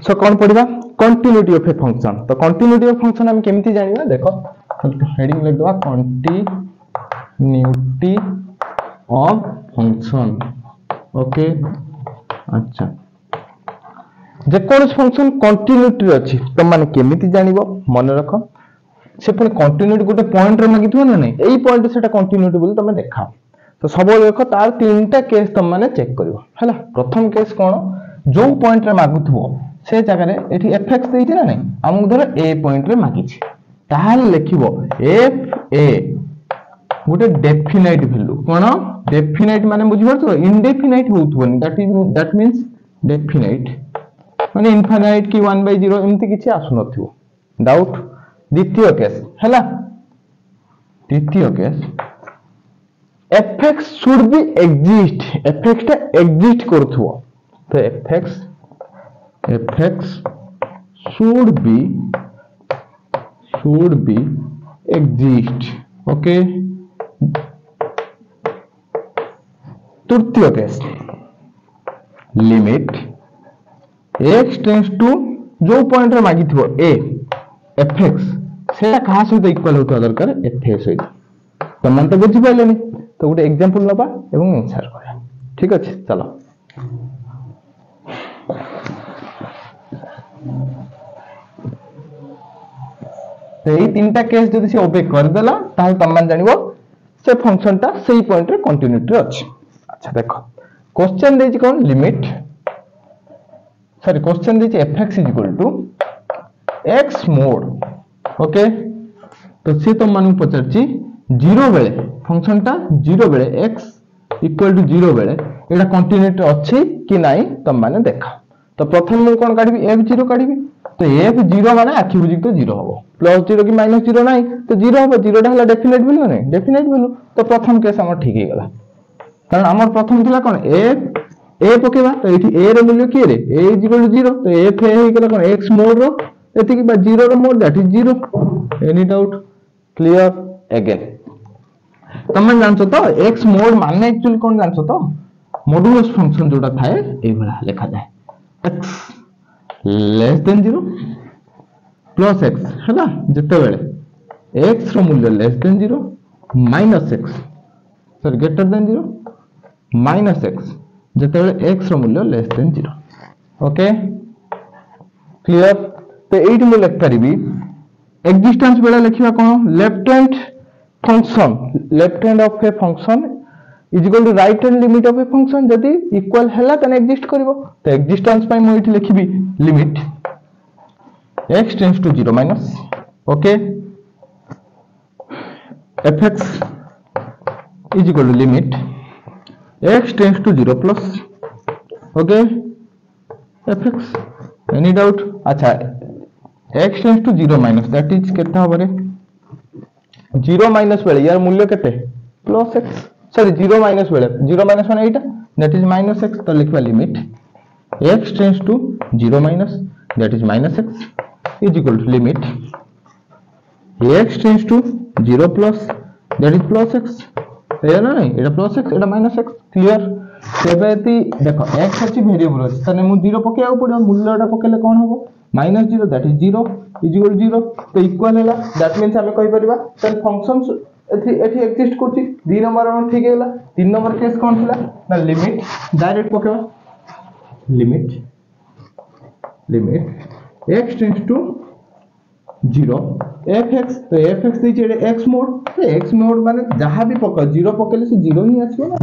सो कौन पढ़िबा continuity of a function तो continuity of function हम केमिति जानिबा देखो हेडिंग लिख दवा कंटिन्यूटी ऑफ फंक्शन ओके अच्छा जे कोन फंक्शन कंटिन्यूटी अछि त माने केमिति जानिबो मन रखो से पुनी कंटिन्यूटी गोटे पॉइंट रे मागिथो ना नहीं एई पॉइंट सेटा कंटिन्यूटी बोली तमे देखाओ तो सब देखो तार तीनटा केस तुम माने चेक करिवो हैला प्रथम केस कोन जो पॉइंट रे मागुथबो से जगह रे एठी fx देइछि ना नहीं हमु धर a पॉइंट रे मागिछि ताहाल लिखिबो f a गोटे डेफिनाइट वैल्यू कोन डेफिनाइट माने बुझि परछो इनडेफिनाइट होउथबोनी दैट मींस डेफिनाइट माने इनफाइनाइट की 1/0 एमति किछि आसु नथिबो डाउट द्वितीय केस हैला द्वितीय case fx should be exist fx टा exist करथुओ तो fx should be exist okay तृतीय case limit x tends to जो पॉइंट रे मागिथिबो a fx सेटा कहा सहित इक्वल होता दरकार fa सहित तो मन तो बुझि पाइलेनी तो गोटे एग्जांपल लबा एवं आंसर करा ठीक अछि चलो तो ये तीनटा केस जदि से ओबे कर देला ताल तम मान जानिबो से फंक्शन टा सही पॉइंट रे कंटिन्यूटी अछि अच्छा देखो क्वेश्चन देछि कोन लिमिट सॉरी क्वेश्चन देछि fx x मोड ओके तो से तुम मानु पचरछि 0 बेले फंक्शन टा 0 बेले x इक्वल टू 0 बेले एटा कंटिन्यूटी अछि कि नाही तुम माने देखा तो प्रथम मैं कोन काढबी f0 काढबी तो f0 माने आखि बुझी तो 0 होबो +0 कि -0 नाही तो 0 होबो 0 टा हला डेफिनेट वैल्यू नाही डेफिनेट वैल्यू तो प्रथम केस हमर ठीक हे गेला कारण हमर प्रथम थिला कोन a पकेबा तो एठी a रे वैल्यू के रे a = 0 तो f हे गेला कोन x मोड रो एति कि 0 रो mod that is 0 any doubt clear again तुम जानछो तो x मोड माने एक्चुअली कोन जानछो तो मॉड्यूलस फंक्शन जोटा थाए ए भला लिखा जाए x less than 0 plus x हैला जते बेले x रो मूल्य less than 0 minus x sorry greater than 0 minus x जते बेले x रो मूल्य लेस देन 0 ओके क्लियर तो एट मु लिख परिबी एक्जिस्टेंस बेले लिखिबा कोन left hand of a function is equal to right hand limit of a function जदि इक्वल हैला तने एग्जिस्ट करिवो तो एक्जिस्टेंस पय मु इठी लिखिबी limit x tends to 0 minus okay fx is equal to limit x tends to 0 plus okay fx any doubt अच्छा x tends to 0 minus that is केता हबरे 0 माइनस बेले यार मूल्य केते प्लस x सॉरी 0 माइनस बेले 0 माइनस माने एटा that is minus x तो लिखबा limit x tends to 0 minus that is minus x is equal to limit x tends to 0 plus that is plus x है ना नहीं एटा प्लस x एटा minus x clear सेबेती देखो x अछि वेरिएबल अछि तने मु 0 पकेया पड़ो मूल्यटा पकेले कोन होबो -0 that is 0 is equal to 0 तो इक्वल हैला दैट मींस हमें कहि परिबा त फंक्शन एथि एक्जिस्ट करछि 2 नंबर वन ठीक हैला 3 नंबर केस कोन थिला ना लिमिट डायरेक्ट पकेबा limit x tends to 0 fx तो fx दैछि x मोड तो x मोड माने जहां भी पका 0 पकेले से 0 ही आछो ना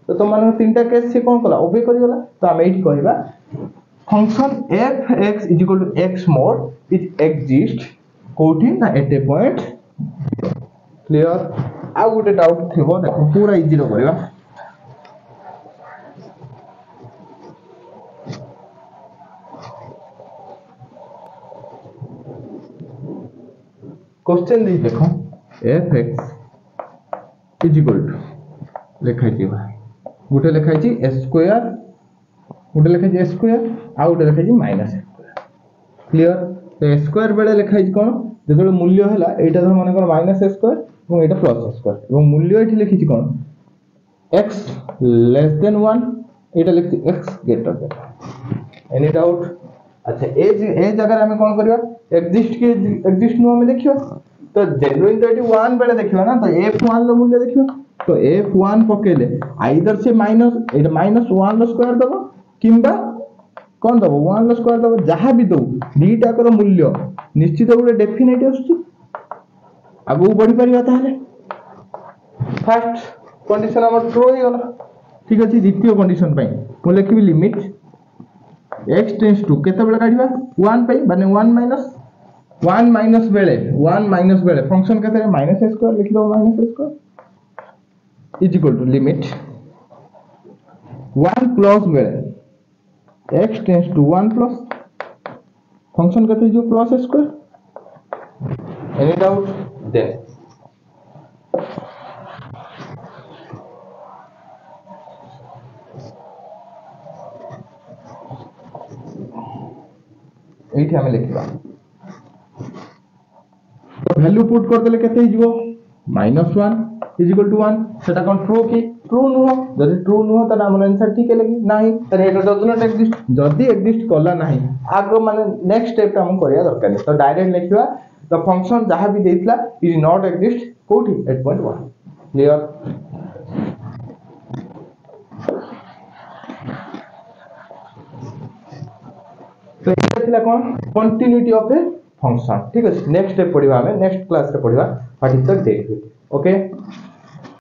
तो तुम माने तीनटा केस से कोन कला ओबे करि गला तो हम एठी कहबा function fx = x mod is exist कोठी ना एट ए पॉइंट क्लियर आ गुटे डाउट थिबो देखो पूरा इजी रो करबा क्वेश्चन दी देखो fx = लिखाइ छी भाई गुटे लिखाइ छी स्क्वायर गुटे लिखाइ छी स्क्वायर आ गुटे लिखाइ छी माइनस स्क्वायर क्लियर तो स्क्वायर बेले लिखाइ छी कोन जेतले मूल्य हैला एटा धर माने कोन माइनस स्क्वायर এবং এটা প্লাস স্কয়ার এবং মূল্য এটি লিখিছি কোন x less than 1 এটা লিখছি x greater than any doubt अच्छा ए जगह आम कौन करवा एक्जिस्ट की एक्जिस्ट नु आम देखियो तो जेन्युइन तो ये 1 बेले देखियो ना तो f1 रो मूल्य देखियो तो f1 पकेले आइदर से माइनस ए माइनस 1 रो स्क्वायर दबो किंबा कौन दबो 1 रो स्क्वायर दबो जहां भी दो दीटा कर मूल्य निश्चित गोटे डेफिनेट आसुची आगु बढ़ी परिया ताले फर्स्ट कंडीशन हमर ट्रू हो गला ठीक अछि द्वितीय कंडीशन पई मु लिखबी लिमिट x टेंड्स टू केते बेले काढिबा 1 पई माने 1 माइनस बेले फंक्शन केते माइनस a स्क्वायर लिख दो minus a square is equal to limit 1 plus बेले x tends to 1 plus function केते जो plus a square any doubt then एठी हमें लिखबा तो वैल्यू पुट कर देले केते हिजबो -1 इज इक्वल टू 1 सेटा कोन ट्रू की ट्रू नुह जदि ट्रू नुह त हमर आंसर ठीक है लगी नाही त एटा डज नॉट एक्जिस्ट जदि एक्जिस्ट कला नाही आगो माने नेक्स्ट स्टेप हम करिया दरकार नहीं तो डायरेक्ट लिखबा द फंक्शन जहां भी देइतला इज नॉट एक्जिस्ट कोठी 8.1 क्लियर तो ये थिला कोन कंटिन्यूटी ऑफ ए फंक्शन ठीक है नेक्स्ट स्टेप पढिबा हमें नेक्स्ट क्लास रे पढिबा what is the derivative okay